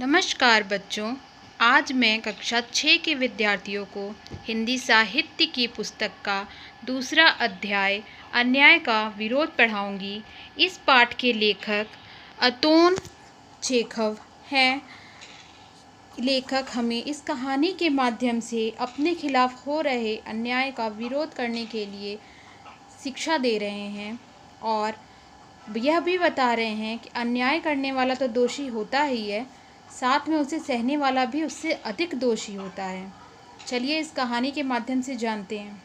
नमस्कार बच्चों, आज मैं कक्षा 6 के विद्यार्थियों को हिंदी साहित्य की पुस्तक का दूसरा अध्याय अन्याय का विरोध पढ़ाऊंगी। इस पाठ के लेखक अतोन चेखव हैं। लेखक हमें इस कहानी के माध्यम से अपने खिलाफ हो रहे अन्याय का विरोध करने के लिए शिक्षा दे रहे हैं और यह भी बता रहे हैं कि अन्याय करने वाला तो दोषी होता ही है, साथ में उसे सहने वाला भी उससे अधिक दोषी होता है। चलिए इस कहानी के माध्यम से जानते हैं।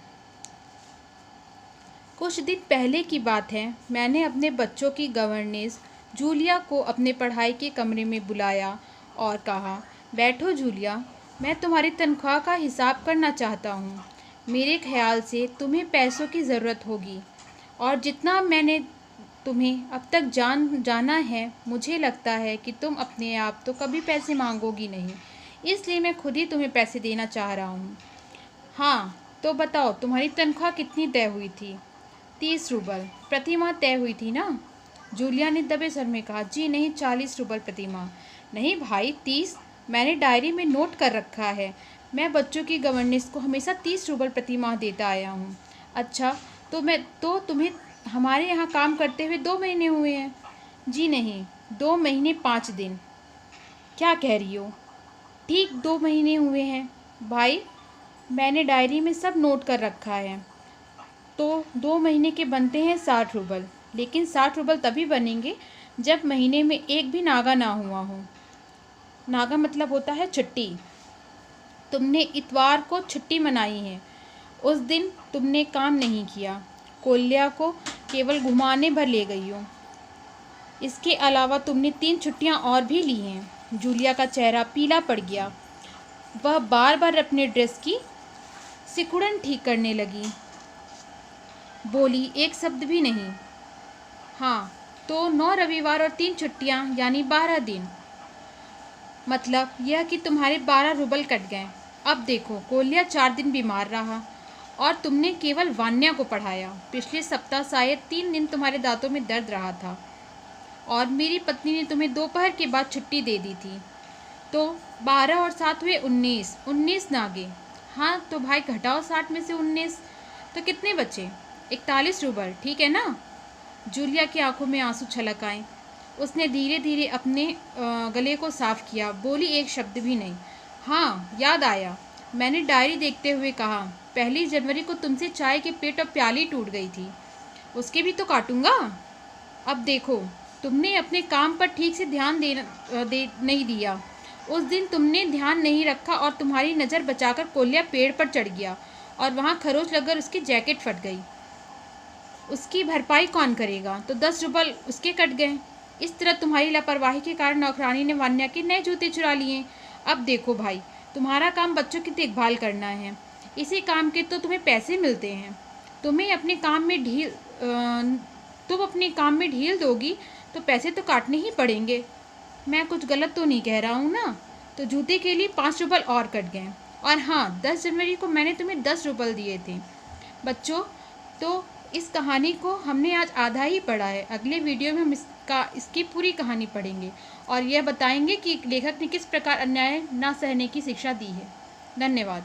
कुछ दिन पहले की बात है। मैंने अपने बच्चों की गवर्नेंस जूलिया को अपने पढ़ाई के कमरे में बुलाया और कहा, बैठो जूलिया, मैं तुम्हारी तनख्वाह का हिसाब करना चाहता हूँ। मेरे ख्याल से तुम्हें पैसों की ज़रूरत होगी और जितना मैंने तुम्हें अब तक जाना है, मुझे लगता है कि तुम अपने आप तो कभी पैसे मांगोगी नहीं, इसलिए मैं खुद ही तुम्हें पैसे देना चाह रहा हूँ। हाँ, तो बताओ तुम्हारी तनख्वाह कितनी तय हुई थी? 30 रूबल प्रति माह तय हुई थी ना? जूलिया ने दबे स्वर में कहा। जी नहीं, 40 रूबल प्रति माह। नहीं भाई, 30। मैंने डायरी में नोट कर रखा है। मैं बच्चों की गवर्नेंस को हमेशा 30 रूबल प्रति माह देता आया हूँ। अच्छा, तो तुम्हें हमारे यहाँ काम करते हुए 2 महीने हुए हैं? जी नहीं, 2 महीने 5 दिन। क्या कह रही हो? ठीक 2 महीने हुए हैं भाई, मैंने डायरी में सब नोट कर रखा है। तो 2 महीने के बनते हैं 60 रूबल, लेकिन 60 रूबल तभी बनेंगे जब महीने में एक भी नागा ना हुआ हो। नागा मतलब होता है छुट्टी। तुमने इतवार को छुट्टी मनाई है, उस दिन तुमने काम नहीं किया, कोल्या को केवल घुमाने भर ले गई हो। इसके अलावा तुमने 3 छुट्टियां और भी ली हैं। जूलिया का चेहरा पीला पड़ गया। वह बार बार अपने ड्रेस की सिकुड़न ठीक करने लगी। बोली, एक शब्द भी नहीं। हाँ, तो 9 रविवार और 3 छुट्टियां यानी 12 दिन। मतलब यह कि तुम्हारे 12 रूबल कट गए। अब देखो, कोल्या 4 दिन बीमार रहा और तुमने केवल वान्या को पढ़ाया। पिछले सप्ताह शायद 3 दिन तुम्हारे दांतों में दर्द रहा था और मेरी पत्नी ने तुम्हें दोपहर के बाद छुट्टी दे दी थी। तो 12 और 7 हुए 19 नागे। हाँ, तो भाई घटाओ 60 में से 19, तो कितने बचे? 41 रूबल, ठीक है ना? जूलिया की आंखों में आंसू छलक आए। उसने धीरे धीरे अपने गले को साफ किया। बोली, एक शब्द भी नहीं। हाँ, याद आया, मैंने डायरी देखते हुए कहा, 1 जनवरी को तुमसे चाय के प्लेट और प्याली टूट गई थी। उसके भी तो काटूंगा। अब देखो, तुमने अपने काम पर ठीक से ध्यान नहीं दिया। उस दिन तुमने ध्यान नहीं रखा और तुम्हारी नज़र बचाकर कोल्या पेड़ पर चढ़ गया और वहाँ खरोच लगकर उसकी जैकेट फट गई। उसकी भरपाई कौन करेगा? तो 10 रूबल उसके कट गए। इस तरह तुम्हारी लापरवाही के कारण नौकरानी ने वान्या के नए जूते चुरा लिए। अब देखो भाई, तुम्हारा काम बच्चों की देखभाल करना है। इसी काम के तो तुम्हें पैसे मिलते हैं। तुम अपने काम में ढील दोगी तो पैसे तो काटने ही पड़ेंगे। मैं कुछ गलत तो नहीं कह रहा हूँ ना? तो जूते के लिए 5 रूबल और कट गए। और हाँ, 10 जनवरी को मैंने तुम्हें 10 रूबल दिए थे। बच्चों, तो इस कहानी को हमने आज आधा ही पढ़ा है। अगले वीडियो में हम इसकी पूरी कहानी पढ़ेंगे और यह बताएंगे कि लेखक ने किस प्रकार अन्याय न सहने की शिक्षा दी है। धन्यवाद।